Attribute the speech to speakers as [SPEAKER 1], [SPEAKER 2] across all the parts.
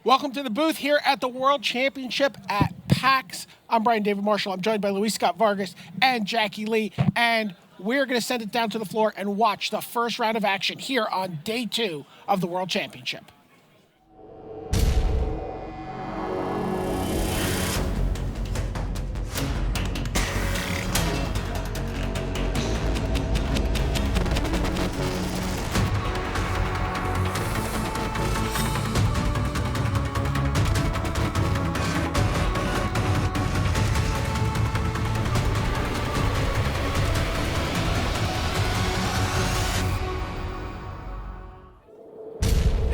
[SPEAKER 1] Welcome to the booth here at the World Championship at PAX. I'm Brian David Marshall. I'm joined by Luis Scott Vargas and Jackie Lee, and we're going to send it down to the floor and watch the first round of action here on day 2 of the World Championship.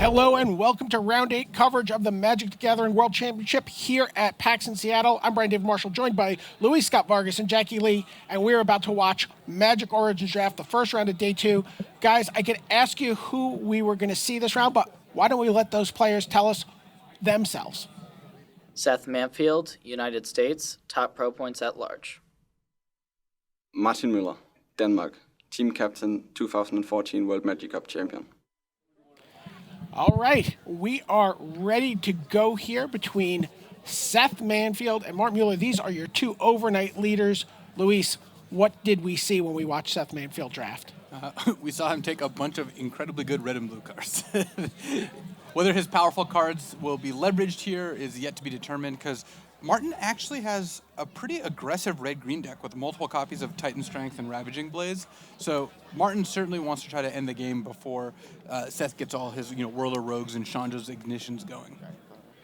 [SPEAKER 1] Hello and welcome to Round 8 coverage of the Magic the Gathering World Championship here at PAX in Seattle. I'm Brian David Marshall, joined by Luis Scott Vargas and Jackie Lee, and we're about to watch Magic Origins Draft, the first round of day 2. Guys, I could ask you who we were going to see this round, but why don't we let those players tell us themselves?
[SPEAKER 2] Seth Manfield, United States, top pro points at large.
[SPEAKER 3] Martin Muller, Denmark, team captain, 2014 World Magic Cup champion.
[SPEAKER 1] All right, we are ready to go here between Seth Manfield and Martin Muller. These are your two overnight leaders. Luis, what did we see when we watched Seth Manfield draft?
[SPEAKER 4] We saw him take a bunch of incredibly good red and blue cards. Whether his powerful cards will be leveraged here is yet to be determined, because Martin actually has a pretty aggressive red-green deck with multiple copies of Titan Strength and Ravaging Blaze. So Martin certainly wants to try to end the game before Seth gets all his Whirler Rogues and Chandra's Ignitions going.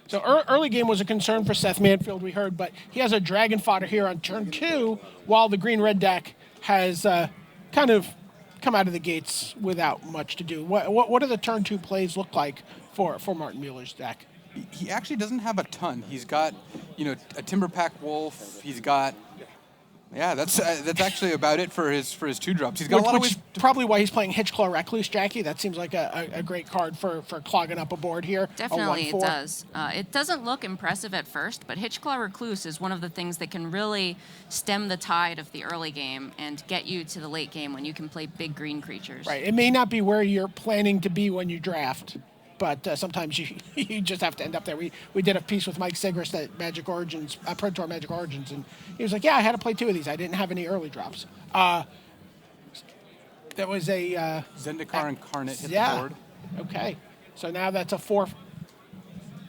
[SPEAKER 1] So early game was a concern for Seth Manfield, we heard, but he has a Dragon Fodder here on turn 2, while the green-red deck has kind of come out of the gates without much to do. What do the turn 2 plays look like for Martin Muller's deck?
[SPEAKER 4] He actually doesn't have a ton. He's got, a Timberpack Wolf. He's got, that's actually about it for his 2-drops. He's got a lot of ways.
[SPEAKER 1] Probably why he's playing Hitchclaw Recluse, Jackie. That seems like a great card for clogging up a board here.
[SPEAKER 5] Definitely it does. It doesn't look impressive at first, but Hitchclaw Recluse is one of the things that can really stem the tide of the early game and get you to the late game when you can play big green creatures.
[SPEAKER 1] Right. It may not be where you're planning to be when you draft, but sometimes you just have to end up there. We did a piece with Mike Sigrist at Magic Origins, Pro Tour Magic Origins, and he was like, yeah, I had to play 2 of these. I didn't have any early drops. There was a...
[SPEAKER 4] Zendikar Incarnate hit the board.
[SPEAKER 1] Okay. So now that's a 4...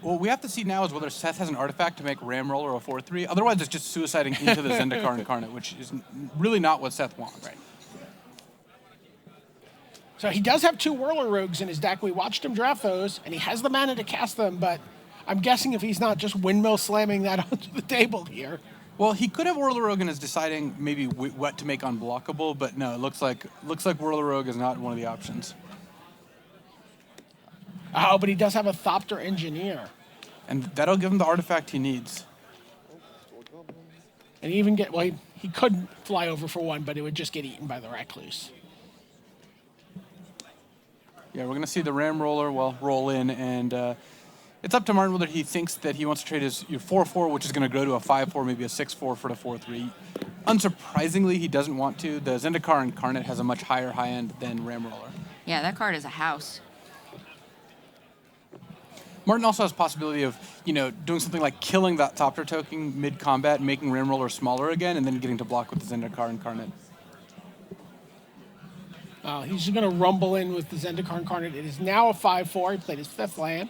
[SPEAKER 4] Well, we have to see now is whether Seth has an artifact to make Ram Roller a 4/3. Otherwise, it's just suiciding into the Zendikar Incarnate, which is really not what Seth wants.
[SPEAKER 1] Right. So he does have 2 Whirler Rogues in his deck. We watched him draft those, and he has the mana to cast them, but I'm guessing if he's not just windmill slamming that onto the table here.
[SPEAKER 4] Well, he could have Whirler Rogue and is deciding maybe what to make unblockable, but no, it looks like Whirler Rogue is not one of the options.
[SPEAKER 1] Oh, but he does have a Thopter Engineer.
[SPEAKER 4] And that'll give him the artifact he needs.
[SPEAKER 1] And he even he could fly over for 1, but it would just get eaten by the Recluse.
[SPEAKER 4] Yeah, we're going to see the Ram Roller roll in, and it's up to Martin whether he thinks that he wants to trade his 4/4, which is going to go to a 5/4, maybe a 6/4 for the 4/3. Unsurprisingly, he doesn't want to. The Zendikar Incarnate has a much higher high end than Ram Roller.
[SPEAKER 5] Yeah, that card is a house.
[SPEAKER 4] Martin also has possibility of, doing something like killing that Thopter token mid-combat, making Ram Roller smaller again, and then getting to block with the Zendikar Incarnate.
[SPEAKER 1] He's going to rumble in with the Zendikar Incarnate. It is now a 5/4. He played his 5th land.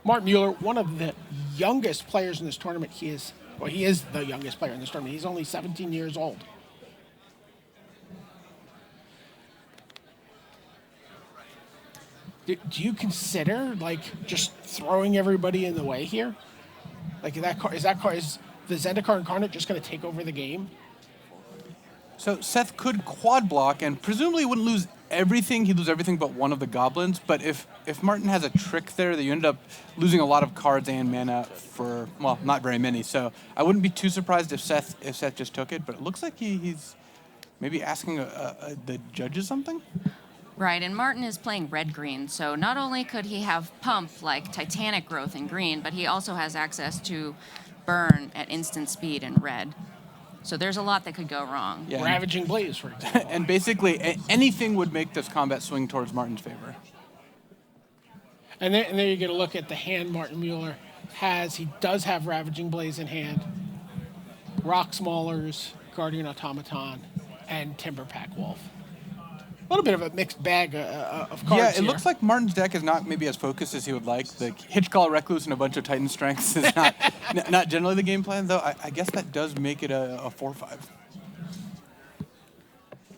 [SPEAKER 1] Martin Muller, one of the youngest players in this tournament. He is the youngest player in this tournament. He's only 17 years old. Do you consider just throwing everybody in the way here? Is the Zendikar Incarnate just going to take over the game?
[SPEAKER 4] So Seth could quad block and presumably wouldn't lose everything. He'd lose everything but one of the goblins. But if Martin has a trick there, that you end up losing a lot of cards and mana for, not very many. So I wouldn't be too surprised if Seth just took it. But it looks like he's maybe asking the judges something.
[SPEAKER 5] Right, and Martin is playing red-green, so not only could he have pump like Titanic growth in green, but he also has access to burn at instant speed in red. So there's a lot that could go wrong.
[SPEAKER 1] Yeah. Ravaging Blaze, for example.
[SPEAKER 4] And basically, anything would make this combat swing towards Martin's favor.
[SPEAKER 1] And there you get a look at the hand Martin Muller has. He does have Ravaging Blaze in hand, Rock Maulers, Guardian Automaton, and Timber Pack Wolf. A little bit of a mixed bag of cards
[SPEAKER 4] Yeah, it
[SPEAKER 1] here.
[SPEAKER 4] looks like Martin's deck is not maybe as focused as he would like. The Hitchcall Recluse and a bunch of Titan Strengths is not not generally the game plan, though. I guess that does make it a 4-5.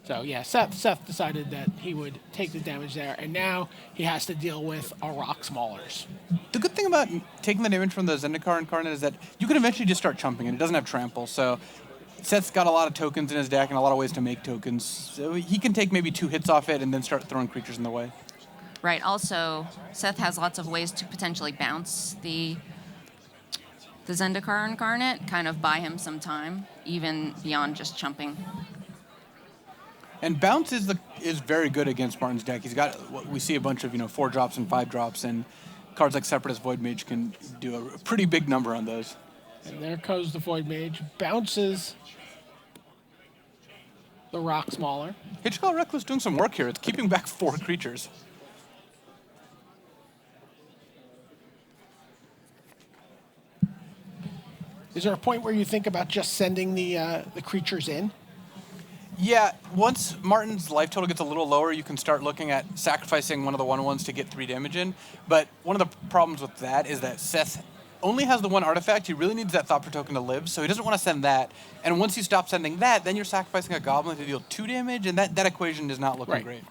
[SPEAKER 1] So yeah, Seth decided that he would take the damage there, and now he has to deal with a Rock Maulers.
[SPEAKER 4] The good thing about taking the damage from the Zendikar Incarnate is that you can eventually just start chumping it. It doesn't have trample, so Seth's got a lot of tokens in his deck and a lot of ways to make tokens. So he can take maybe 2 hits off it and then start throwing creatures in the way.
[SPEAKER 5] Right. Also, Seth has lots of ways to potentially bounce the Zendikar Incarnate, kind of buy him some time, even beyond just chumping.
[SPEAKER 4] And bounce is very good against Martin's deck. He's got we see a bunch of 4 drops and 5 drops, and cards like Separatist Void Mage can do a pretty big number on those.
[SPEAKER 1] And there goes the Void Mage, bounces the Rock Mauler.
[SPEAKER 4] Hitchcall Reckless doing some work here. It's keeping back 4 creatures.
[SPEAKER 1] Is there a point where you think about just sending the creatures in?
[SPEAKER 4] Yeah, once Martin's life total gets a little lower, you can start looking at sacrificing one of the 1/1s to get 3 damage in. But one of the problems with that is that Seth only has the 1 artifact. He really needs that Thought Token to live, so he doesn't want to send that. And once you stop sending that, then you're sacrificing a goblin to deal 2 damage, and that equation is not looking great.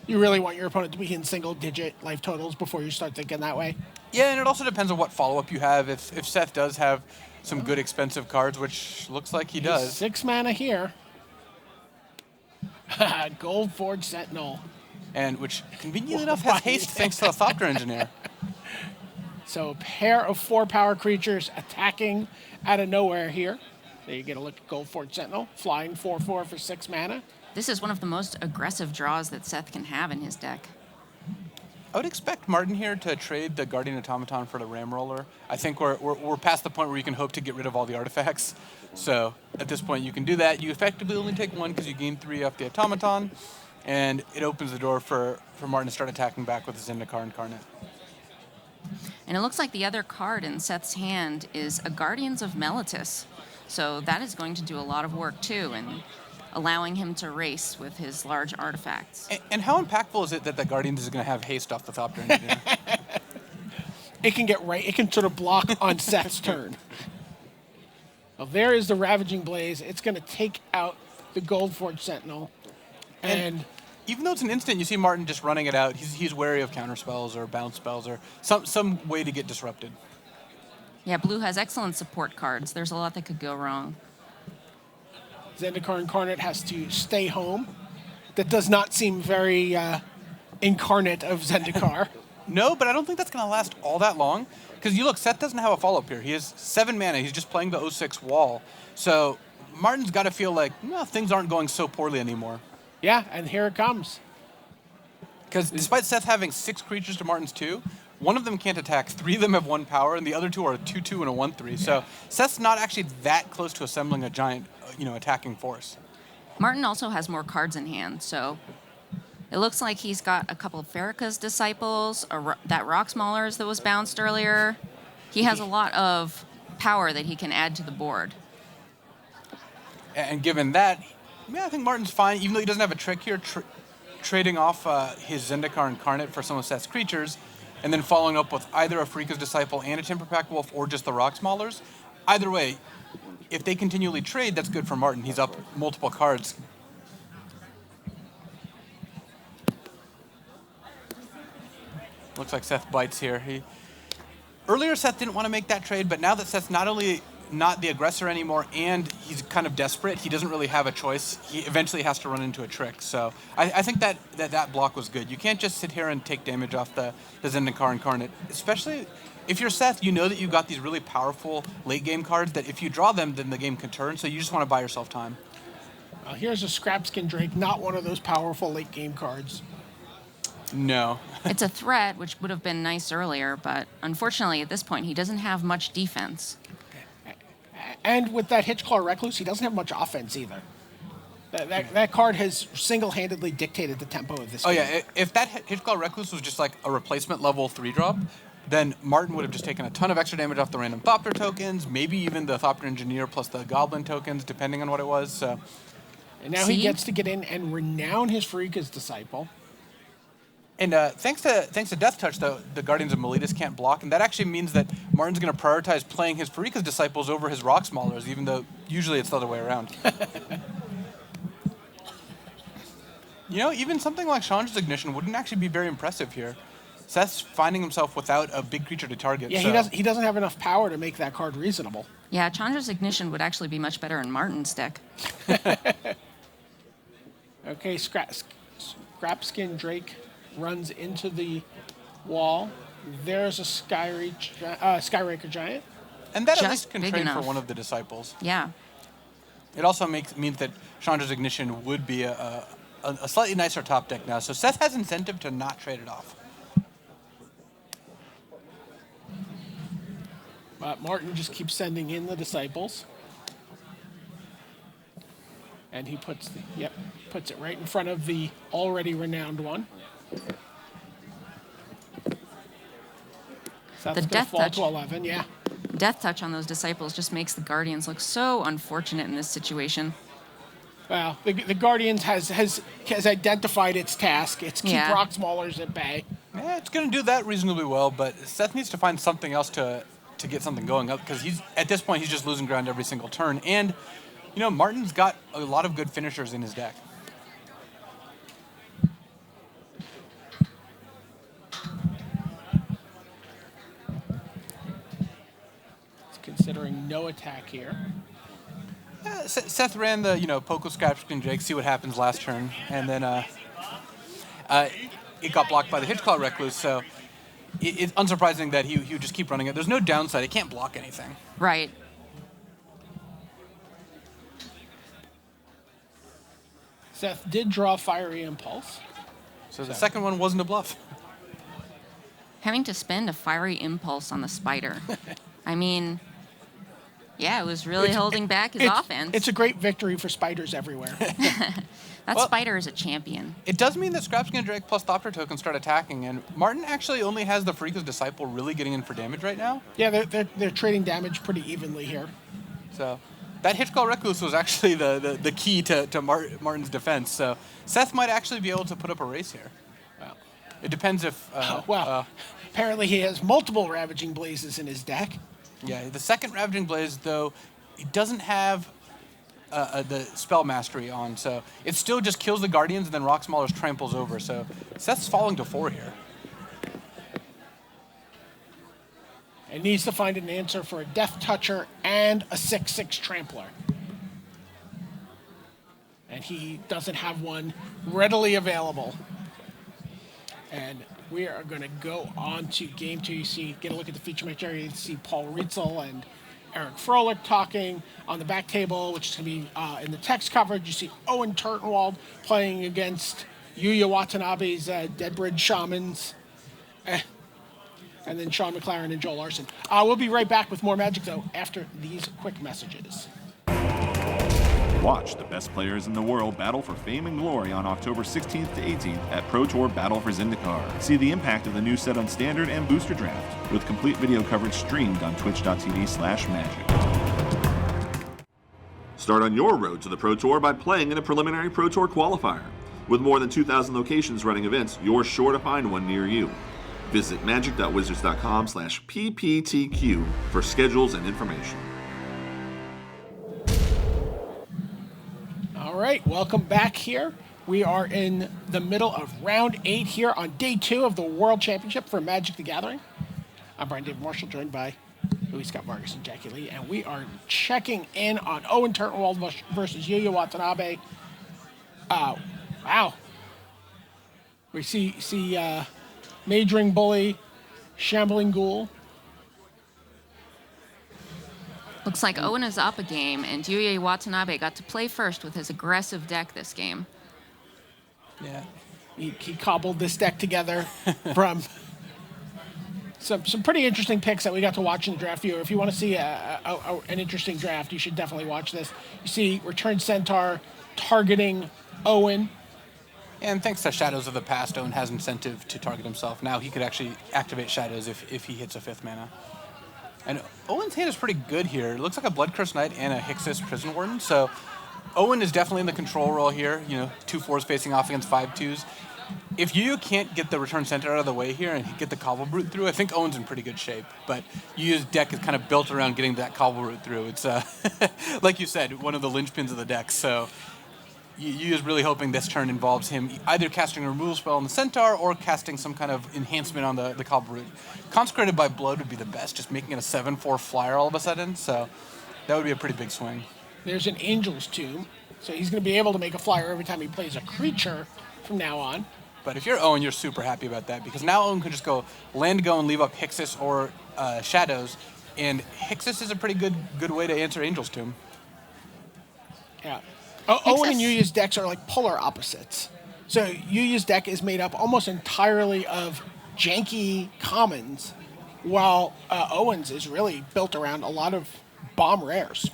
[SPEAKER 1] You really want your opponent to be in single-digit life totals before you start thinking that way?
[SPEAKER 4] Yeah, and it also depends on what follow-up you have. If Seth does have some good expensive cards, which looks like he does.
[SPEAKER 1] 6 mana here. Gold Forge Sentinel.
[SPEAKER 4] And which, conveniently enough, has haste thanks to the Thopter Engineer.
[SPEAKER 1] So a pair of 4 power creatures attacking out of nowhere here. There you get a look at Gold Forge Sentinel, flying 4/4 for 6 mana.
[SPEAKER 5] This is one of the most aggressive draws that Seth can have in his deck.
[SPEAKER 4] I would expect Martin here to trade the Guardian Automaton for the Ram Roller. I think we're past the point where you can hope to get rid of all the artifacts. So at this point, you can do that. You effectively only take 1 because you gain 3 off the Automaton, and it opens the door for Martin to start attacking back with the Zendikar Incarnate.
[SPEAKER 5] And it looks like the other card in Seth's hand is a Guardians of Meletis. So that is going to do a lot of work too, and allowing him to race with his large artifacts.
[SPEAKER 4] And how impactful is it that the Guardians is going to have haste off the Thopter Engineer?
[SPEAKER 1] It can sort of block on Seth's turn. Well, there is the Ravaging Blaze. It's going to take out the Gold Forge Sentinel. And
[SPEAKER 4] even though it's an instant, you see Martin just running it out. He's wary of counter spells or bounce spells or some way to get disrupted.
[SPEAKER 5] Yeah, blue has excellent support cards. There's a lot that could go wrong.
[SPEAKER 1] Zendikar Incarnate has to stay home. That does not seem very incarnate of Zendikar.
[SPEAKER 4] No, but I don't think that's going to last all that long. Because you look, Seth doesn't have a follow-up here. He has 7 mana. He's just playing the 0/6 wall. So Martin's got to feel like, no, things aren't going so poorly anymore.
[SPEAKER 1] Yeah, and here it comes.
[SPEAKER 4] Because despite Seth having 6 creatures to Martin's 2, 1 of them can't attack, 3 of them have 1 power, and the other 2 are a 2/2 and a 1/3. So Seth's not actually that close to assembling a giant, attacking force.
[SPEAKER 5] Martin also has more cards in hand, so it looks like he's got a couple of Farrakhan's Disciples, that Rock Maulers that was bounced earlier. He has a lot of power that he can add to the board.
[SPEAKER 4] And given that, yeah, I think Martin's fine, even though he doesn't have a trick here, trading off his Zendikar Incarnate for some of Seth's creatures, and then following up with either a Freaka's Disciple and a Timber Pack Wolf or just the Rock Maulers. Either way, if they continually trade, that's good for Martin. He's up multiple cards. Looks like Seth bites here. Earlier, Seth didn't want to make that trade, but now that Seth's not only not the aggressor anymore and he's kind of desperate, he doesn't really have a choice. He eventually has to run into a trick. So I think that block was good. You can't just sit here and take damage off the Zendikar Incarnate, especially if you're Seth. You know that you've got these really powerful late game cards that if you draw them, then the game can turn. So you just want to buy yourself time.
[SPEAKER 1] Well, here's a Scrapskin Drake, not one of those powerful late game cards.
[SPEAKER 4] No.
[SPEAKER 5] It's a threat, which would have been nice earlier, but unfortunately at this point he doesn't have much defense.
[SPEAKER 1] And with that Hitchclaw Recluse, he doesn't have much offense either. That card has single-handedly dictated the tempo of this
[SPEAKER 4] Oh,
[SPEAKER 1] game.
[SPEAKER 4] yeah. If that Hitchclaw Recluse was just like a replacement level 3-drop, then Martin would have just taken a ton of extra damage off the random Thopter tokens, maybe even the Thopter Engineer plus the Goblin tokens, depending on what it was. So,
[SPEAKER 1] And now he gets to get in and renown his Farika's Disciple.
[SPEAKER 4] and thanks to Death Touch, though, the Guardians of Miletus can't block, and that actually means that Martin's going to prioritize playing his Farika's Disciples over his Rock Maulers, even though usually it's the other way around. Even something like Chandra's Ignition wouldn't actually be very impressive here. Seth's finding himself without a big creature to target.
[SPEAKER 1] Yeah, he doesn't have enough power to make that card reasonable.
[SPEAKER 5] Yeah, Chandra's Ignition would actually be much better in Martin's deck.
[SPEAKER 1] Okay, Scrapskin Drake runs into the wall. There's a Skyraker Giant.
[SPEAKER 4] And that at
[SPEAKER 5] Just
[SPEAKER 4] least can
[SPEAKER 5] big
[SPEAKER 4] train for
[SPEAKER 5] enough.
[SPEAKER 4] one of the Disciples.
[SPEAKER 5] Yeah.
[SPEAKER 4] It also means that Chandra's Ignition would be a slightly nicer top deck now. So Seth has incentive to not trade it off.
[SPEAKER 1] But Martin just keeps sending in the Disciples. And he puts it right in front of the already renowned one. Seth's gonna
[SPEAKER 5] Death
[SPEAKER 1] fall
[SPEAKER 5] Touch.
[SPEAKER 1] to 11, yeah.
[SPEAKER 5] Death Touch on those Disciples just makes the Guardians look so unfortunate in this situation.
[SPEAKER 1] Well, the Guardians has identified its task. It's keep
[SPEAKER 5] Yeah.
[SPEAKER 1] Rock Maulers at bay.
[SPEAKER 4] Yeah, it's going to do that reasonably well, but Seth needs to find something else to get something going up, because at this point he's just losing ground every single turn. And, Martin's got a lot of good finishers in his deck.
[SPEAKER 1] It's considering no attack here.
[SPEAKER 4] Seth ran the, Poco Scapskin Drake, see what happens last turn, and then it got blocked by the Hitchclaw Recluse, so it's unsurprising that he would just keep running it. There's no downside. It can't block anything.
[SPEAKER 5] Right.
[SPEAKER 1] Seth did draw Fiery Impulse.
[SPEAKER 4] So the second one wasn't a bluff.
[SPEAKER 5] Having to spend a Fiery Impulse on the Spider. I mean, yeah, it was really holding back his offense.
[SPEAKER 1] It's a great victory for spiders everywhere.
[SPEAKER 5] That Spider is a champion.
[SPEAKER 4] It does mean that Scrapskin Drake plus Thopter tokens start attacking, and Martin actually only has the Farika's Disciple really getting in for damage right now.
[SPEAKER 1] Yeah, they're trading damage pretty evenly here.
[SPEAKER 4] So that Hitchclaw Recluse was actually the key to Martin's defense. So Seth might actually be able to put up a race here.
[SPEAKER 1] Well,
[SPEAKER 4] It depends if...
[SPEAKER 1] apparently he has multiple Ravaging Blazes in his deck.
[SPEAKER 4] Yeah, the second Ravaging Blaze, though, it doesn't have the spell mastery on, so it still just kills the Guardians and then Rock Maulers tramples over. So Seth's falling to 4 here.
[SPEAKER 1] And needs to find an answer for a Death Toucher and a 6/6 Trampler. And he doesn't have one readily available. And we are going to go on to game 2. You get a look at the feature match area. You see Paul Rietzel and Eric Froelich talking on the back table, which is going to be in the text coverage. You see Owen Turtenwald playing against Yuya Watanabe's Deadbridge Shamans. And then Sean McLaren and Joel Larson. We'll be right back with more Magic, though, after these quick messages.
[SPEAKER 6] Watch the best players in the world battle for fame and glory on October 16th to 18th at Pro Tour Battle for Zendikar. See the impact of the new set on Standard and Booster Draft with complete video coverage streamed on twitch.tv/magic. Start on your road to the Pro Tour by playing in a preliminary Pro Tour qualifier. With more than 2,000 locations running events, you're sure to find one near you. Visit magic.wizards.com/pptq for schedules and information.
[SPEAKER 1] All right, welcome back here. We are in the middle of round 8 here on day 2 of the World Championship for Magic the Gathering. I'm Brian David Marshall, joined by Louis Scott Vargas and Jackie Lee, and we are checking in on Owen Turtenwald versus Yuya Watanabe. Wow. We see Majoring Bully, Shambling Ghoul.
[SPEAKER 5] Looks like Owen is up a game, and Yuya Watanabe got to play first with his aggressive deck this game.
[SPEAKER 1] Yeah, he cobbled this deck together from some pretty interesting picks that we got to watch in the draft viewer. If you want to see an interesting draft, you should definitely watch this. You see Return Centaur, targeting Owen.
[SPEAKER 4] And thanks to Shadows of the Past, Owen has incentive to target himself. Now he could actually activate Shadows if he hits a 5th mana. And Owen's hand is pretty good here. It looks like a Bloodcurse Knight and a Hixus Prison Warden. So Owen is definitely in the control role here. 2 4s facing off against 5 2s. If you can't get the Return Center out of the way here and get the Cobble Brute through, I think Owen's in pretty good shape. But Yuya's deck is kind of built around getting that Cobble Brute through. It's, like you said, one of the linchpins of the deck. So Yuya's really hoping this turn involves him either casting a removal spell on the Centaur or casting some kind of enhancement on the Cobble Brute. Consecrated by Blood would be the best, just making it a 7/4 flyer all of a sudden. So that would be a pretty big swing.
[SPEAKER 1] There's an Angel's Tomb, so he's going to be able to make a flyer every time he plays a creature from now on.
[SPEAKER 4] But if you're Owen, you're super happy about that, because now Owen can just go land, go, and leave up Hixus or Shadows, and Hixus is a pretty good way to answer Angel's Tomb.
[SPEAKER 1] Yeah. Owen and Yuya's decks are like polar opposites. So Yuya's deck is made up almost entirely of janky commons, while Owen's is really built around a lot of bomb rares.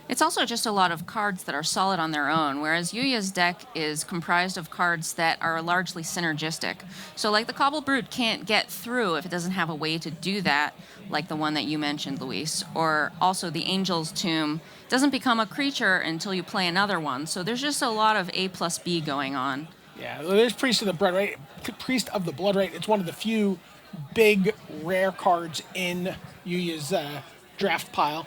[SPEAKER 5] It's also just a lot of cards that are solid on their own, whereas Yuya's deck is comprised of cards that are largely synergistic. So like the Cobble Brute can't get through if it doesn't have a way to do that, like the one that you mentioned, Luis. Or also the Angel's Tomb doesn't become a creature until you play another one. So there's just a lot of A plus B going on.
[SPEAKER 1] Yeah, there's Priest of the Blood Right. Priest of the Blood Right. It's one of the few big rare cards in Yuya's draft pile.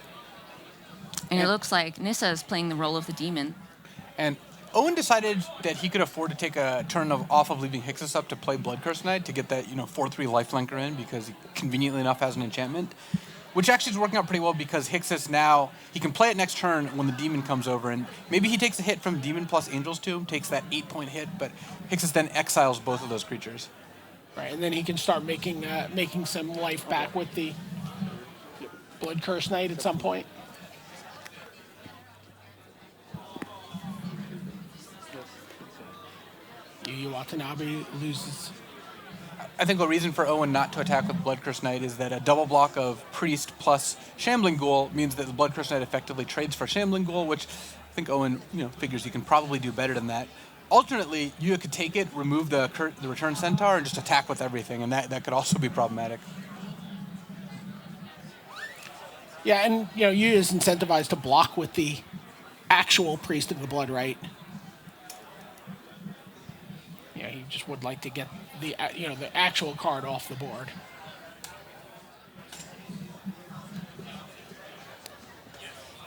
[SPEAKER 5] And it looks like Nissa is playing the role of the demon.
[SPEAKER 4] And Owen decided that he could afford to take a turn off of leaving Hixus up to play Bloodcurse Knight to get that 4/3 lifelinker in, because he conveniently enough has an enchantment, which actually is working out pretty well, because Hixus now, he can play it next turn when the demon comes over, and maybe he takes a hit from Demon plus Angel's Tomb, takes that 8-point hit, but Hixus then exiles both of those creatures.
[SPEAKER 1] Right, and then he can start making some life back with the Bloodcurse Knight at some point. Yuya Watanabe loses.
[SPEAKER 4] I think a reason for Owen not to attack with Bloodcurse Knight is that a double block of Priest plus Shambling Ghoul means that the Bloodcurse Knight effectively trades for Shambling Ghoul, which I think Owen figures he can probably do better than that. Alternately, Yuya could take it, remove the Return Centaur, and just attack with everything, and that could also be problematic.
[SPEAKER 1] Yeah, and Yuya is incentivized to block with the actual Priest of the Blood Right. He just would like to get the actual card off the board.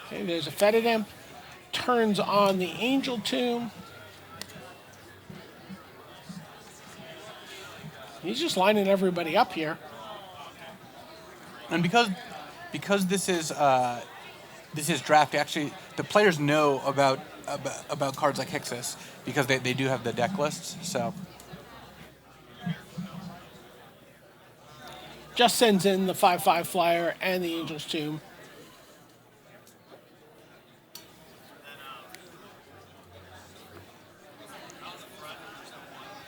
[SPEAKER 1] Okay, there's a Fetid Imp. Turns on the Angel Tomb. He's just lining everybody up here.
[SPEAKER 4] And because this is draft, actually the players know about cards like Hixus, because they do have the deck lists. So
[SPEAKER 1] just sends in the 5/5 flyer and the Angel's Tomb.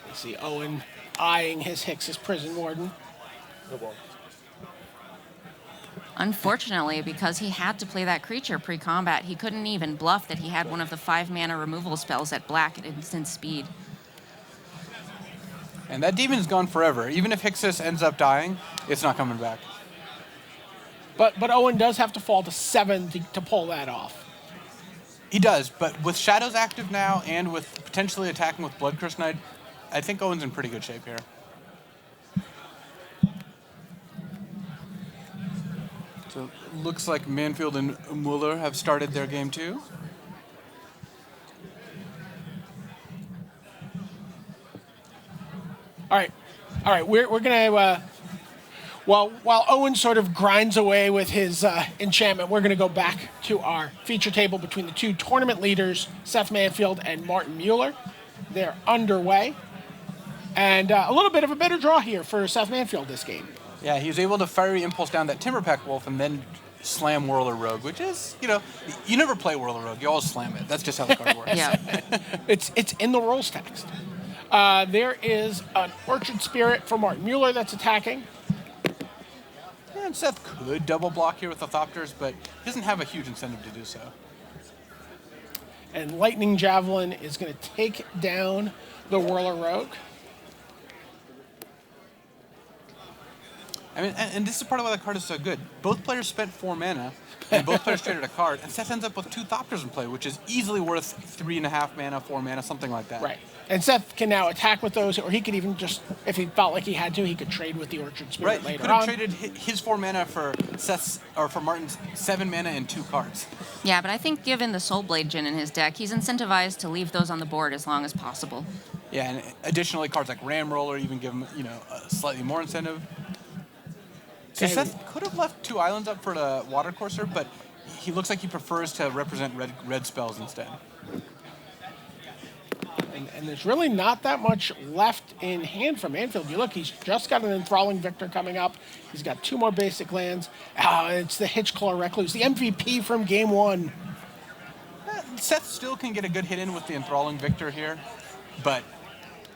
[SPEAKER 1] You see Owen eyeing his Hixus Prison Warden.
[SPEAKER 5] Unfortunately, because he had to play that creature pre-combat, he couldn't even bluff that he had one of the 5-mana removal spells at black at instant speed.
[SPEAKER 4] And that demon's gone forever. Even if Hixus ends up dying, it's not coming back.
[SPEAKER 1] But Owen does have to fall to 7 to pull that off.
[SPEAKER 4] He does, but with Shadows active now and with potentially attacking with Bloodcurse Knight, I think Owen's in pretty good shape here. So looks like Manfield and Muller have started their game too.
[SPEAKER 1] All right. We're gonna while Owen sort of grinds away with his enchantment, we're gonna go back to our feature table between the two tournament leaders, Seth Manfield and Martin Muller. They're underway, and a little bit of a better draw here for Seth Manfield this game.
[SPEAKER 4] Yeah, he was able to Fiery Impulse down that Timberpack Wolf and then slam Whirler Rogue, which is, you never play Whirler Rogue, you always slam it. That's just how the card works.
[SPEAKER 5] Yeah.
[SPEAKER 1] It's in the rules text. There is an Orchard Spirit for Martin Muller that's attacking.
[SPEAKER 4] And Seth could double block here with the Thopters, but he doesn't have a huge incentive to do so.
[SPEAKER 1] And Lightning Javelin is going to take down the Whirler Rogue.
[SPEAKER 4] I mean, and this is part of why the card is so good. Both players spent 4 mana, and both players traded a card, and Seth ends up with 2 Thopters in play, which is easily worth 3.5 mana, 4 mana, something like that.
[SPEAKER 1] Right. And Seth can now attack with those, or he could even just, if he felt like he had to, he could trade with the Orchard Spirit
[SPEAKER 4] Right, he
[SPEAKER 1] later
[SPEAKER 4] could
[SPEAKER 1] on.
[SPEAKER 4] have traded his 4 mana for Seth's, or for Martin's 7 mana and 2 cards.
[SPEAKER 5] Yeah, but I think given the Soulblade Djinn in his deck, he's incentivized to leave those on the board as long as possible.
[SPEAKER 4] Yeah, and additionally, cards like Ram Roller even give him, a slightly more incentive. So
[SPEAKER 1] Okay.
[SPEAKER 4] Seth could have left 2 islands up for the Water Courser, but he looks like he prefers to represent red spells instead.
[SPEAKER 1] And there's really not that much left in hand for Manfield. You look, he's just got an Enthralling Victor coming up. He's got 2 more basic lands. It's the Hitchclaw Recluse, the MVP from Game 1.
[SPEAKER 4] Seth still can get a good hit in with the Enthralling Victor here, but,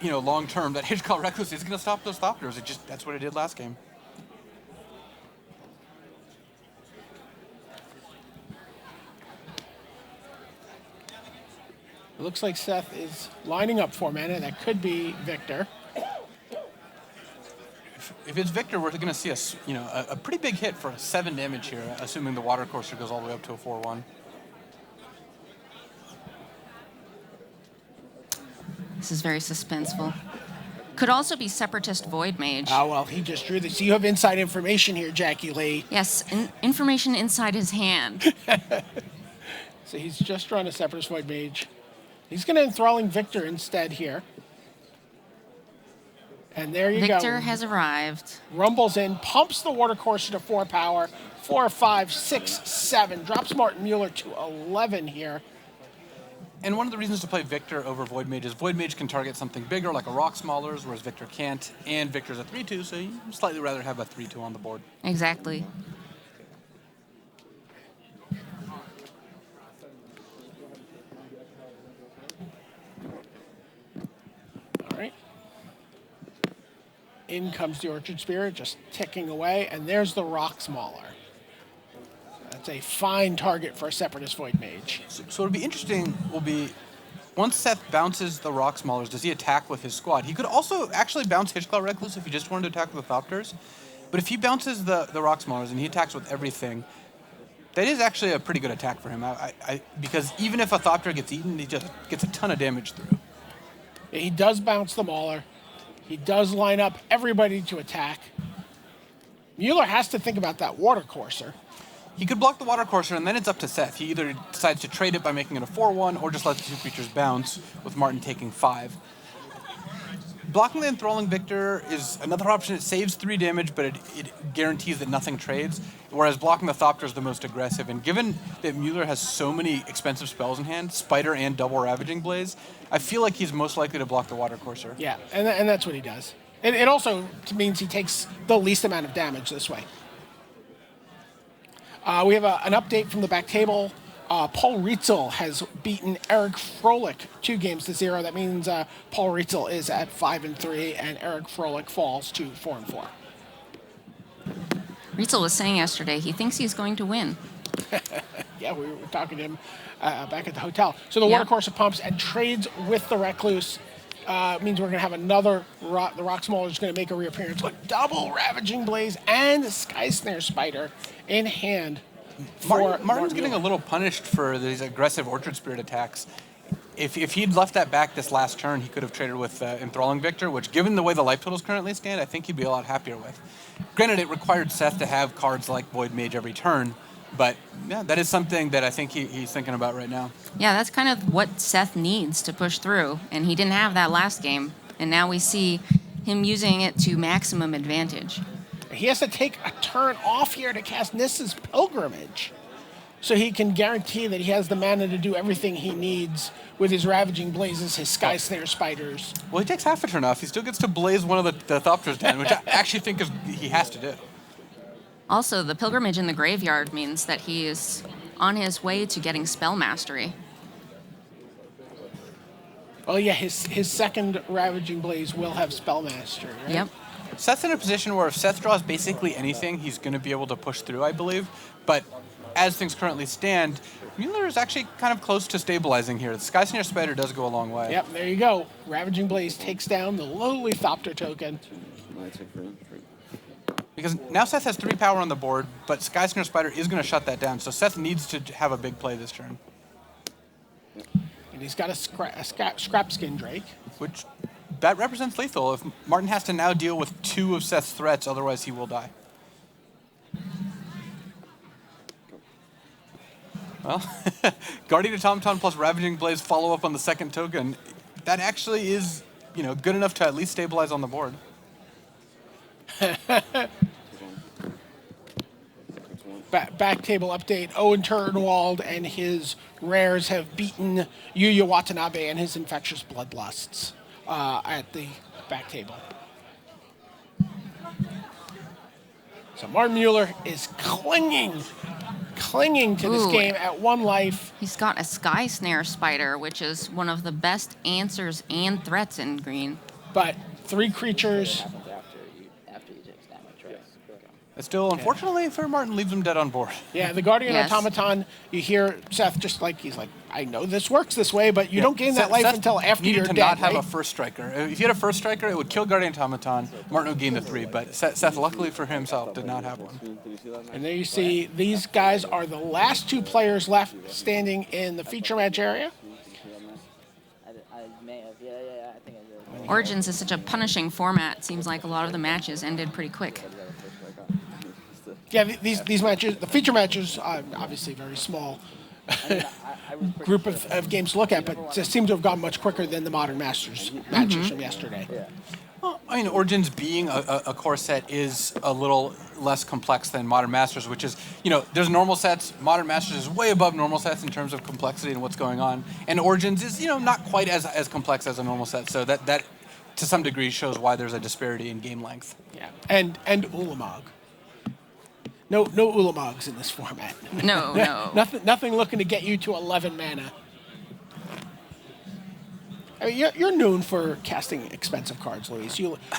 [SPEAKER 4] long term, that Hitchclaw Recluse is going to stop those Thopters. That's what it did last game.
[SPEAKER 1] It looks like Seth is lining up 4 mana. That could be Victor.
[SPEAKER 4] If it's Victor, we're going to see a pretty big hit for 7 damage here, assuming the Water Courser goes all the way up to a 4/1.
[SPEAKER 5] This is very suspenseful. Could also be Separatist Void Mage.
[SPEAKER 1] Well, he just drew this. You have inside information here, Jackie Lee.
[SPEAKER 5] Yes, information inside his hand.
[SPEAKER 1] So he's just drawn a Separatist Void Mage. He's going to Enthralling Victor instead here. And there you go.
[SPEAKER 5] Victor has arrived.
[SPEAKER 1] Rumbles in, pumps the Water Courser to 4 power. 4, 5, 6, 7. Drops Martin Muller to 11 here.
[SPEAKER 4] And one of the reasons to play Victor over Void Mage is Void Mage can target something bigger, like a Rock Smallers, whereas Victor can't. And Victor's a 3/2, so you slightly rather have a 3/2 on the board.
[SPEAKER 5] Exactly.
[SPEAKER 1] All right. In comes the Orchard Spirit, just ticking away. And there's the Rock Smaller. That's a fine target for a Separatist Void Mage.
[SPEAKER 4] So what'll be interesting will be, once Seth bounces the Rock Smallers, does he attack with his squad? He could also actually bounce Hitchclaw Recluse if he just wanted to attack with the Thopters. But if he bounces the Rock Smallers and he attacks with everything, that is actually a pretty good attack for him. Because even if a Thopter gets eaten, he just gets a ton of damage through.
[SPEAKER 1] He does bounce the Mauler. He does line up everybody to attack. Mueller has to think about that Water Courser.
[SPEAKER 4] He could block the Water Courser, and then it's up to Seth. He either decides to trade it by making it a 4/1, or just lets the 2 creatures bounce, with Martin taking 5. Blocking the Enthralling Victor is another option. It saves 3 damage, but it guarantees that nothing trades, whereas blocking the Thopter is the most aggressive. And given that Mueller has so many expensive spells in hand, Spider and Double Ravaging Blaze, I feel like he's most likely to block the Water Courser.
[SPEAKER 1] Yeah, and that's what he does. And it also means he takes the least amount of damage this way. We have an update from the back table. Paul Rietzel has beaten Eric Froelich 2-0. That means Paul Rietzel is at 5-3, and Eric Froelich falls to 4-4.
[SPEAKER 5] Rietzel was saying yesterday he thinks he's going to win.
[SPEAKER 1] Yeah, we were talking to him back at the hotel. So the Water Courser pumps and trades with the Recluse. Means we're going to have another the Rock Smaller is going to make a reappearance with Double Ravaging Blaze and Sky Snare Spider in hand.
[SPEAKER 4] Martin's getting a little punished for these aggressive Orchard Spirit attacks. If he'd left that back this last turn, he could have traded with Enthralling Victor, which, given the way the life totals currently stand, I think he'd be a lot happier with. Granted, it required Seth to have cards like Void Mage every turn, but yeah, that is something that I think he's thinking about right now.
[SPEAKER 5] Yeah, that's kind of what Seth needs to push through, and he didn't have that last game, and now we see him using it to maximum advantage.
[SPEAKER 1] He has to take a turn off here to cast Nissa's Pilgrimage, so he can guarantee that he has the mana to do everything he needs with his Ravaging Blazes, his Sky Snare Spiders.
[SPEAKER 4] Well, he takes half a turn off. He still gets to blaze one of the Thopters down, which I actually think he has to do.
[SPEAKER 5] Also, the Pilgrimage in the graveyard means that he is on his way to getting Spell Mastery.
[SPEAKER 1] Oh yeah, his second Ravaging Blaze will have Spell Mastery, right?
[SPEAKER 5] Yep.
[SPEAKER 4] Seth's in a position where if Seth draws basically anything, he's going to be able to push through, I believe. But as things currently stand, Muller is actually kind of close to stabilizing here. The Sky Snare Spider does go a long way.
[SPEAKER 1] Yep, there you go. Ravaging Blaze takes down the lowly Thopter token.
[SPEAKER 4] Because now Seth has 3 power on the board, but Sky Snare Spider is going to shut that down. So Seth needs to have a big play this turn.
[SPEAKER 1] And he's got a scrap skin Drake.
[SPEAKER 4] Which, that represents lethal. If Martin has to now deal with 2 of Seth's threats, otherwise he will die. Well, Guardian Automaton plus Ravaging Blaze follow up on the second token. That actually is, good enough to at least stabilize on the board.
[SPEAKER 1] Back table update. Owen Turnwald and his rares have beaten Yuya Watanabe and his infectious bloodlusts at the back table. So Martin Muller is clinging to this game at 1 life.
[SPEAKER 5] He's got a Sky Snare Spider, which is one of the best answers and threats in green.
[SPEAKER 1] But 3 creatures.
[SPEAKER 2] After you take damage, right?
[SPEAKER 4] It still, unfortunately for Martin, leaves him dead on board.
[SPEAKER 1] Yeah, the Guardian
[SPEAKER 5] Yes.
[SPEAKER 1] Automaton, you hear Seth he's like, I know this works this way, but you don't gain that life
[SPEAKER 4] Seth
[SPEAKER 1] until after
[SPEAKER 4] needed
[SPEAKER 1] you're
[SPEAKER 4] to
[SPEAKER 1] dead,
[SPEAKER 4] not have
[SPEAKER 1] right?
[SPEAKER 4] a first striker. If you had a first striker, it would kill Guardian Automaton. Martin would gain the 3, but Seth, luckily for himself, did not have one.
[SPEAKER 1] And there you see, these guys are the last 2 players left standing in the feature match area.
[SPEAKER 2] I may have. Yeah, I think I did.
[SPEAKER 5] Origins is such a punishing format. Seems like a lot of the matches ended pretty quick.
[SPEAKER 1] Yeah, these matches, the feature matches, obviously very small group of games to look at, but just seem to have gone much quicker than the Modern Masters matches from yesterday.
[SPEAKER 4] Well, Origins being a core set is a little less complex than Modern Masters, which is, there's normal sets. Modern Masters is way above normal sets in terms of complexity and what's going on. And Origins is, not quite as complex as a normal set. So that to some degree shows why there's a disparity in game length.
[SPEAKER 1] Yeah, and Ulamog. No Ulamogs in this format.
[SPEAKER 5] No.
[SPEAKER 1] Nothing looking to get you to 11 mana. I mean, you're known for casting expensive cards, Luis.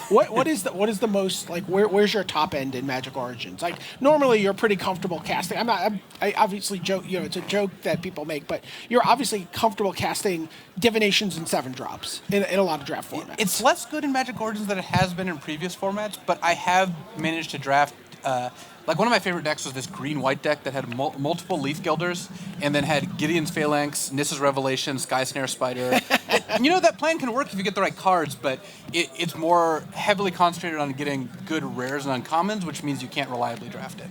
[SPEAKER 1] What is the most like? Where's your top end in Magic Origins? Like normally you're pretty comfortable casting. I obviously joke. It's a joke that people make, but you're obviously comfortable casting divinations and 7-drops in a lot of draft formats.
[SPEAKER 4] It's less good in Magic Origins than it has been in previous formats, but I have managed to draft. One of my favorite decks was this green-white deck that had multiple Leaf Guilders, and then had Gideon's Phalanx, Nissa's Revelation, Sky Snare Spider. And, that plan can work if you get the right cards, but it's more heavily concentrated on getting good rares and uncommons, which means you can't reliably draft it.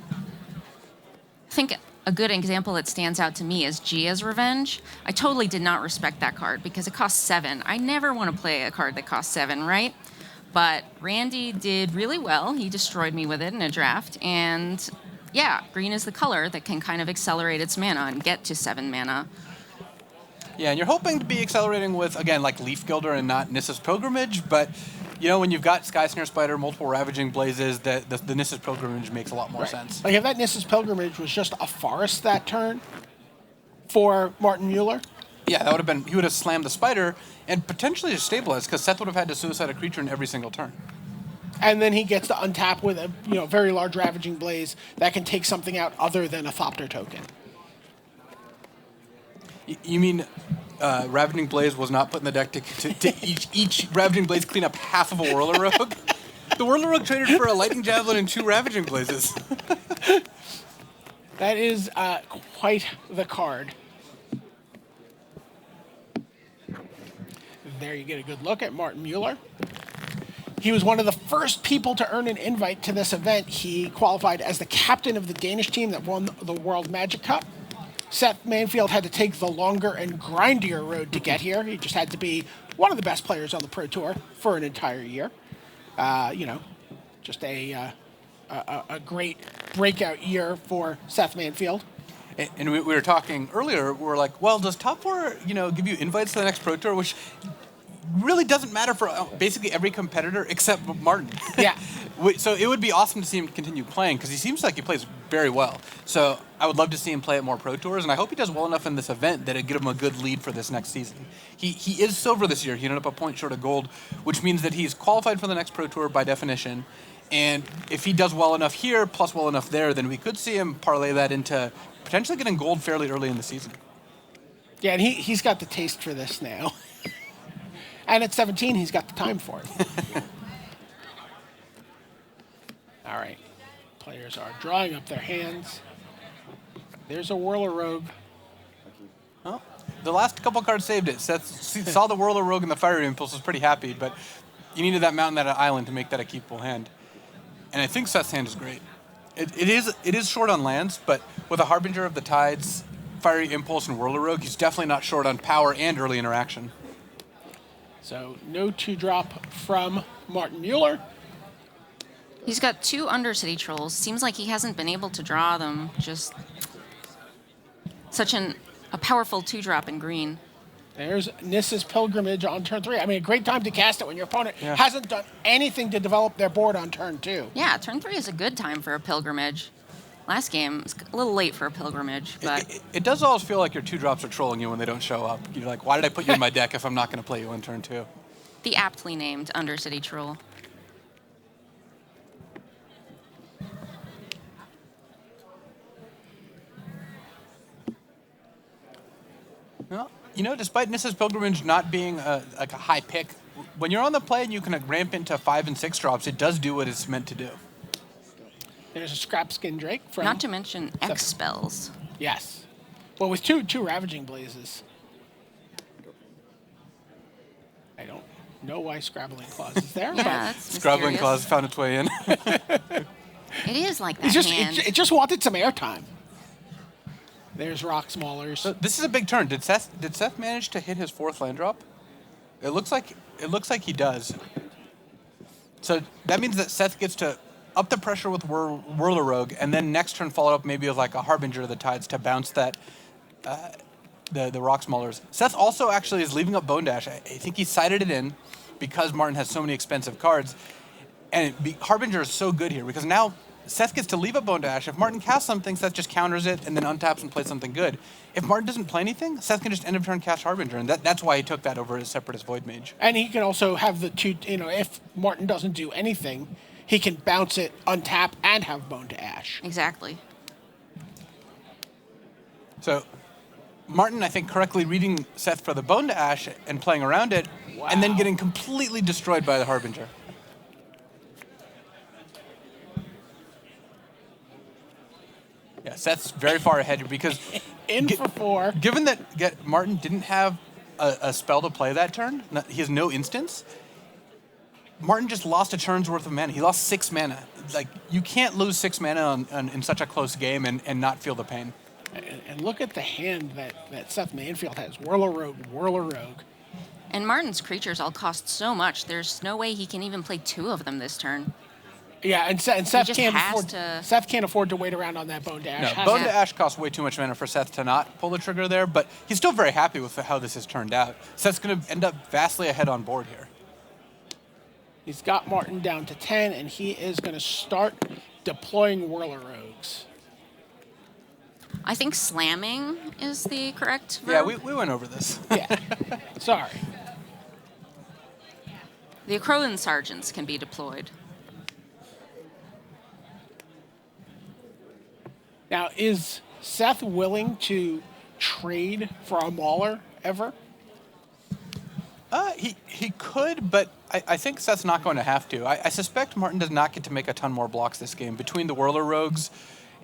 [SPEAKER 5] I think a good example that stands out to me is Gia's Revenge. I totally did not respect that card because it costs 7. I never want to play a card that costs 7, right? But Randy did really well. He destroyed me with it in a draft. And yeah, green is the color that can kind of accelerate its mana and get to 7 mana.
[SPEAKER 4] Yeah, and you're hoping to be accelerating with, again, like Leaf Gilder and not Nissa's Pilgrimage, but, when you've got Sky Snare Spider, multiple Ravaging Blazes, the Nissa's Pilgrimage makes a lot more sense.
[SPEAKER 1] Like if that Nissa's Pilgrimage was just a forest that turn for Martin Muller.
[SPEAKER 4] Yeah, that would have been, he would have slammed the Spider and potentially just stabilized, because Seth would have had to suicide a creature in every single turn.
[SPEAKER 1] And then he gets to untap with a very large Ravaging Blaze that can take something out other than a Thopter token.
[SPEAKER 4] You mean Ravaging Blaze was not put in the deck to each Ravaging Blaze clean up half of a Whirler Rogue? The Whirler Rogue traded for a Lightning Javelin and 2 Ravaging Blazes.
[SPEAKER 1] That is quite the card. There you get a good look at Martin Muller. He was one of the first people to earn an invite to this event. He qualified as the captain of the Danish team that won the World Magic Cup. Seth Manfield had to take the longer and grindier road to get here. He just had to be one of the best players on the Pro Tour for an entire year. Just a great breakout year for Seth Manfield.
[SPEAKER 4] And we were talking earlier, we were like, well, does Top 4, give you invites to the next Pro Tour, which really doesn't matter for basically every competitor except Martin.
[SPEAKER 1] Yeah.
[SPEAKER 4] So it would be awesome to see him continue playing, because he seems like he plays very well. So I would love to see him play at more Pro Tours, and I hope he does well enough in this event that it'd get him a good lead for this next season. He is silver this year. He ended up a point short of gold, which means that he's qualified for the next Pro Tour by definition. And if he does well enough here, plus well enough there, then we could see him parlay that into potentially getting gold fairly early in the season.
[SPEAKER 1] Yeah, and he's got the taste for this now. And at 17, he's got the time for it. All right. Players are drawing up their hands. There's a Whirler Rogue.
[SPEAKER 4] Well, the last couple cards saved it. Seth saw the Whirler Rogue and the Fiery Impulse, was pretty happy, but you needed that mountain, that island to make that a keepable hand. And I think Seth's hand is great. It is short on lands, but with a Harbinger of the Tides, Fiery Impulse, and Whirler Rogue, he's definitely not short on power and early interaction.
[SPEAKER 1] So no 2-drop from Martin Muller.
[SPEAKER 5] He's got 2 Undercity Trolls. Seems like he hasn't been able to draw them. Just such a powerful 2-drop in green.
[SPEAKER 1] There's Nissa's Pilgrimage on turn 3. I mean, a great time to cast it when your opponent
[SPEAKER 4] Yeah.
[SPEAKER 1] hasn't done anything to develop their board on turn 2.
[SPEAKER 5] Yeah, turn 3 is a good time for a Pilgrimage. Last game, it's a little late for a Pilgrimage, but
[SPEAKER 4] It does always feel like your 2-drops are trolling you when they don't show up. You're like, why did I put you in my deck if I'm not going to play you on turn 2?
[SPEAKER 5] the aptly named Undercity Troll.
[SPEAKER 4] Well, despite Nissa's Pilgrimage not being a high pick, when you're on the play and you can ramp into 5 and 6 drops, it does do what it's meant to do.
[SPEAKER 1] There's a Scrap Skin Drake from...
[SPEAKER 5] Not to mention X spells.
[SPEAKER 1] Yes. Well, with two Ravaging Blazes. I don't know why Scrabbling Claws is there.
[SPEAKER 5] Yeah,
[SPEAKER 1] but
[SPEAKER 5] that's
[SPEAKER 4] Scrabbling
[SPEAKER 5] mysterious.
[SPEAKER 4] Claws found its way in.
[SPEAKER 5] It is like that
[SPEAKER 1] it's just,
[SPEAKER 5] hand.
[SPEAKER 1] it just wanted some airtime. There's Rock Maulers.
[SPEAKER 4] So this is a big turn. Did Seth manage to hit his 4th land drop? It looks like he does. So that means that Seth gets to up the pressure with Whirler Rogue, and then next turn follow up maybe with like a Harbinger of the Tides to bounce that the Rock Maulers. Seth also actually is leaving up Bone Dash. I think he sided it in because Martin has so many expensive cards, and Harbinger is so good here because now Seth gets to leave a Bone Dash. If Martin casts something, Seth just counters it and then untaps and plays something good. If Martin doesn't play anything, Seth can just end of turn cast Harbinger, and that's why he took that over as separate as Void Mage.
[SPEAKER 1] And he can also have the two, if Martin doesn't do anything, he can bounce it, untap, and have Bone to Ash.
[SPEAKER 5] Exactly.
[SPEAKER 4] So Martin, I think, correctly reading Seth for the Bone to Ash and playing around it, and then getting completely destroyed by the Harbinger. Yeah, Seth's very far ahead here because
[SPEAKER 1] In for 4.
[SPEAKER 4] given that Martin didn't have a spell to play that turn, he has no instance, Martin just lost a turn's worth of mana. He lost 6 mana. Like, you can't lose 6 mana in such a close game and not feel the pain.
[SPEAKER 1] And look at the hand that Seth Manfield has. Whirler Rogue.
[SPEAKER 5] And Martin's creatures all cost so much, there's no way he can even play 2 of them this turn.
[SPEAKER 1] Yeah, and Seth
[SPEAKER 5] just
[SPEAKER 1] can't
[SPEAKER 5] has
[SPEAKER 1] afford
[SPEAKER 5] to-
[SPEAKER 1] Seth can't afford to wait around on that Bone Dash.
[SPEAKER 4] No, Bone to Ash costs way too much mana for Seth to not pull the trigger there, but he's still very happy with how this has turned out. Seth's going to end up vastly ahead on board here.
[SPEAKER 1] He's got Martin down to 10, and he is going to start deploying Whirler Rogues.
[SPEAKER 5] I think slamming is the correct verb.
[SPEAKER 4] Yeah, we went over this.
[SPEAKER 1] Yeah. Sorry.
[SPEAKER 5] The Acroan Sergeants can be deployed.
[SPEAKER 1] Now, is Seth willing to trade for a Mauler ever?
[SPEAKER 4] He could, but I think Seth's not going to have to. I suspect Martin does not get to make a ton more blocks this game. Between the Whirler Rogues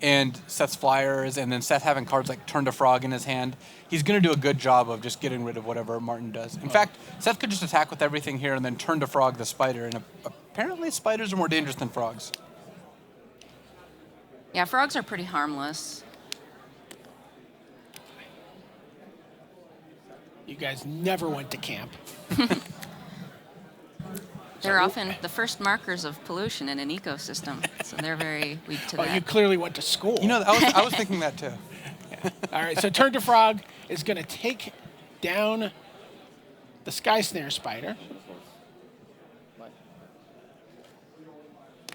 [SPEAKER 4] and Seth's Flyers, and then Seth having cards like Turn to Frog in his hand, he's going to do a good job of just getting rid of whatever Martin does. In fact, Seth could just attack with everything here and then Turn to Frog the Spider, and apparently spiders are more dangerous than frogs.
[SPEAKER 5] Yeah, frogs are pretty harmless.
[SPEAKER 1] You guys never went to camp.
[SPEAKER 5] They're often the first markers of pollution in an ecosystem, so they're very weak to
[SPEAKER 1] Oh,
[SPEAKER 5] that.
[SPEAKER 1] you clearly went to school.
[SPEAKER 4] I was thinking that too.
[SPEAKER 1] All right, so Turn to Frog is going to take down the Sky Snare Spider.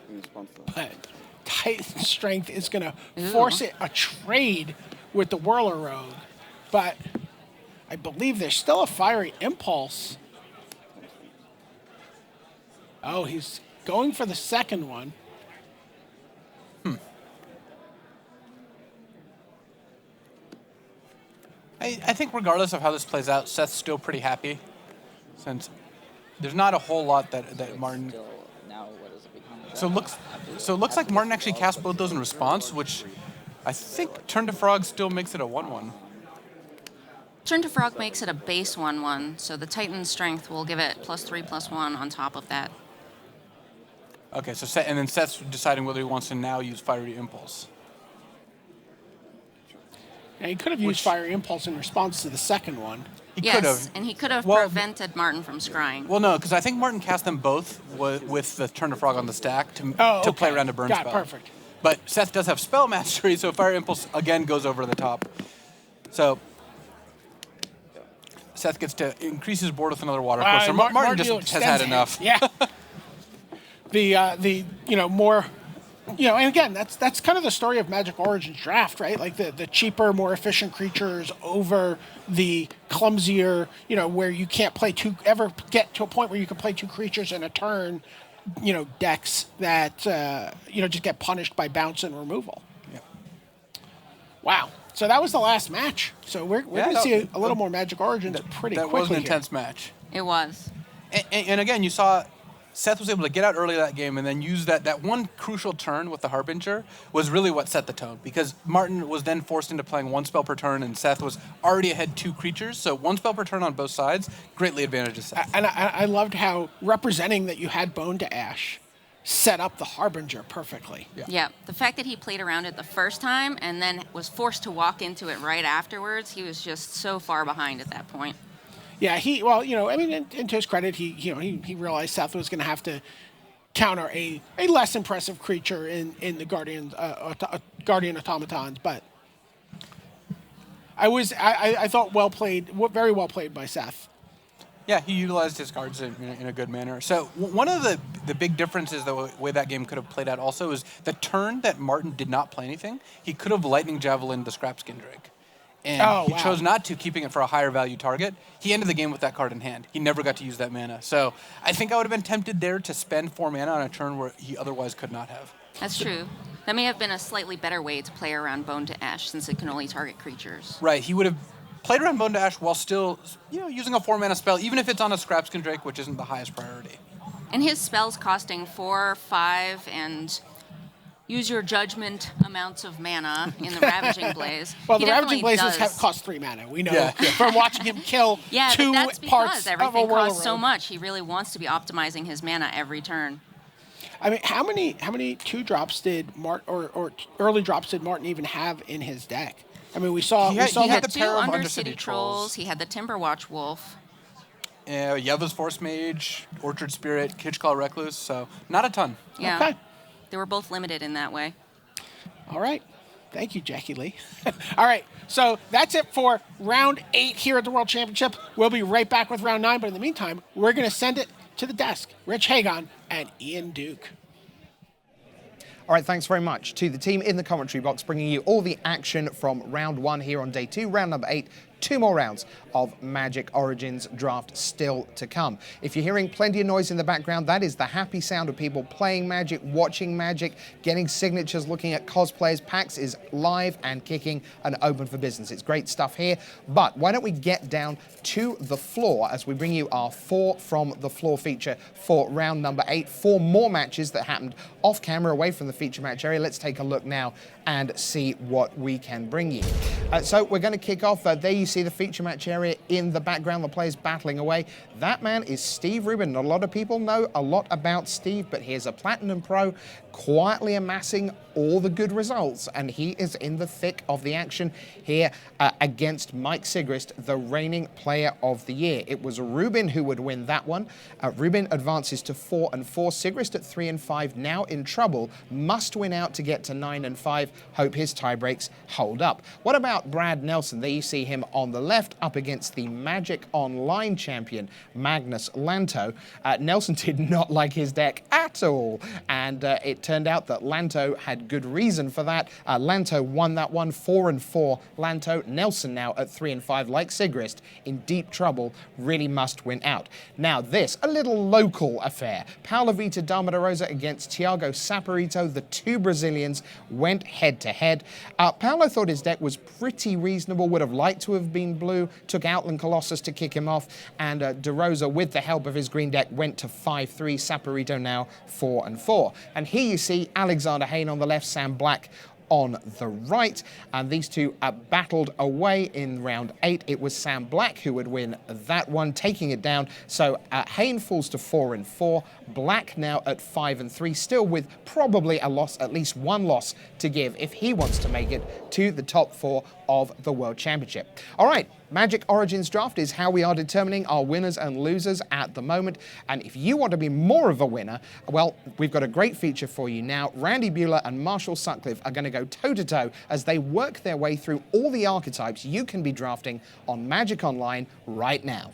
[SPEAKER 3] In response to that.
[SPEAKER 1] But Titan Strength is going to force it a trade with the Whirler Rogue. But I believe there's still a Fiery Impulse. Oh, he's going for the second one.
[SPEAKER 4] think regardless of how this plays out, Seth's still pretty happy, since there's not a whole lot that Martin. So it looks like Martin actually cast both those in response, which I think Turn to Frog still makes it a 1/1.
[SPEAKER 5] Turn to Frog makes it a base 1/1, so the Titan's strength will give it +3/+1 on top of that.
[SPEAKER 4] Okay, so and then Seth's deciding whether he wants to now use Fiery Impulse.
[SPEAKER 1] Now, he could have used Fiery Impulse in response to the second one.
[SPEAKER 4] He could have.
[SPEAKER 5] And he could have prevented Martin from scrying.
[SPEAKER 4] Well, no, because I think Martin cast them both with the Turn to Frog on the stack to play around a burn
[SPEAKER 1] Got
[SPEAKER 4] spell.
[SPEAKER 1] it, perfect.
[SPEAKER 4] But Seth does have Spell Mastery, so Fire Impulse again goes over the top. So Seth gets to increase his board with another Water Coaster. Martin just has had enough.
[SPEAKER 1] Yeah. the more, and again, that's kind of the story of Magic Origins draft, right? Like the cheaper, more efficient creatures over the clumsier, where you can't ever get to a point where you can play 2 creatures in a turn, decks that, just get punished by bounce and removal.
[SPEAKER 4] Yeah.
[SPEAKER 1] Wow. So that was the last match. So we're going to see a little more Magic Origins pretty quickly.
[SPEAKER 4] That was an intense match.
[SPEAKER 5] It was.
[SPEAKER 4] And again, you saw Seth was able to get out early that game and then use that one crucial turn with the Harbinger was really what set the tone, because Martin was then forced into playing 1 spell per turn and Seth was already ahead 2 creatures, so 1 spell per turn on both sides greatly advantages Seth.
[SPEAKER 1] And I loved how representing that you had Bone to Ash set up the Harbinger perfectly.
[SPEAKER 5] Yeah, the fact that he played around it the first time and then was forced to walk into it right afterwards, he was just so far behind at that point.
[SPEAKER 1] Yeah, and to his credit, he realized Seth was going to have to counter a less impressive creature in the Guardian Automatons, but I thought very well played by Seth.
[SPEAKER 4] Yeah, he utilized his cards in a good manner. So one of the big differences, the way that game could have played out also, is the turn that Martin did not play anything, he could have Lightning Javelin the Scrapskin Drake. And he chose not to, keeping it for a higher value target. He ended the game with that card in hand. He never got to use that mana. So I think I would have been tempted there to spend 4 mana on a turn where he otherwise could not have.
[SPEAKER 5] That's true. That may have been a slightly better way to play around Bone to Ash, since it can only target creatures.
[SPEAKER 4] Right. He would have played around Bone to Ash while still, using a 4 mana spell, even if it's on a Scrapskin Drake, which isn't the highest priority.
[SPEAKER 5] And his spells costing 4, 5, and use your judgment amounts of mana in the Ravaging Blaze.
[SPEAKER 1] Well, the Ravaging Blazes cost 3 mana. We know from watching him kill 2
[SPEAKER 5] but that's
[SPEAKER 1] parts
[SPEAKER 5] because everything
[SPEAKER 1] of a Whirl
[SPEAKER 5] costs so
[SPEAKER 1] Road.
[SPEAKER 5] much. He really wants to be optimizing his mana every turn.
[SPEAKER 1] I mean, how many 2-drops did Martin or early drops did Martin even have in his deck? I mean, we saw
[SPEAKER 4] He
[SPEAKER 5] He
[SPEAKER 4] had
[SPEAKER 5] had
[SPEAKER 4] the
[SPEAKER 5] 2
[SPEAKER 4] pair of
[SPEAKER 5] Undercity Trolls. He had the Timberwatch Wolf.
[SPEAKER 4] Yava's Force Mage, Orchard Spirit, Kitchclaw Recluse, so not a ton.
[SPEAKER 5] Yeah.
[SPEAKER 1] Okay.
[SPEAKER 5] They were both limited in that way.
[SPEAKER 1] All right. Thank you, Jackie Lee. All right. So that's it for round 8 here at the World Championship. We'll be right back with round 9. But in the meantime, we're going to send it to the desk. Rich Hagon and Ian Duke.
[SPEAKER 7] All right, thanks very much to the team in the commentary box, bringing you all the action from round 1 here on day 2, round number 8. 2 more rounds of Magic Origins draft still to come. If you're hearing plenty of noise in the background, that is the happy sound of people playing Magic, watching Magic, getting signatures, looking at cosplayers. PAX is live and kicking and open for business. It's great stuff here, but why don't we get down to the floor as we bring you our 4 from the floor feature for round number 8. 4 more matches that happened off camera, away from the feature match area. Let's take a look now and see what we can bring you. So we're going to kick off. There you see the feature match area in the background, the players battling away. That man is Steve Rubin. A lot of people know a lot about Steve, but here's a Platinum Pro quietly amassing all the good results, and he is in the thick of the action here against Mike Sigrist, the reigning player of the year. It was Rubin who would win that one. Rubin advances to 4-4. Sigrist at 3-5, now in trouble, must win out to get to 9-5. Hope his tiebreaks hold up. What about Brad Nelson? There you see him on the left, up against the Magic Online champion, Magnus Lanto. Nelson did not like his deck at all, and it turned out that Lanto had good reason for that. Lanto won that one, 4-4. Lanto, Nelson now at 3-5, like Sigrist, in deep trouble, really must win out. Now this, a little local affair. Paolo Vita Damarosa against Thiago Saporito. The 2 Brazilians went head-to-head. Paolo thought his deck was pretty reasonable, would have liked to have have been blue, took Outland Colossus to kick him off, and DeRosa, with the help of his green deck, went to 5-3. Saporito now 4-4. And here you see Alexander Hayne on the left, Sam Black on the right, and these two battled away in round 8. It was Sam Black who would win that one, taking it down. So Hayne falls to 4-4. Black now at 5-3, still with probably a loss, at least one loss to give if he wants to make it to the top 4 of the World Championship. All right, Magic Origins Draft is how we are determining our winners and losers at the moment. And if you want to be more of a winner, well, we've got a great feature for you now. Randy Muller and Marshall Sutcliffe are going to go toe-to-toe as they work their way through all the archetypes you can be drafting on Magic Online right now.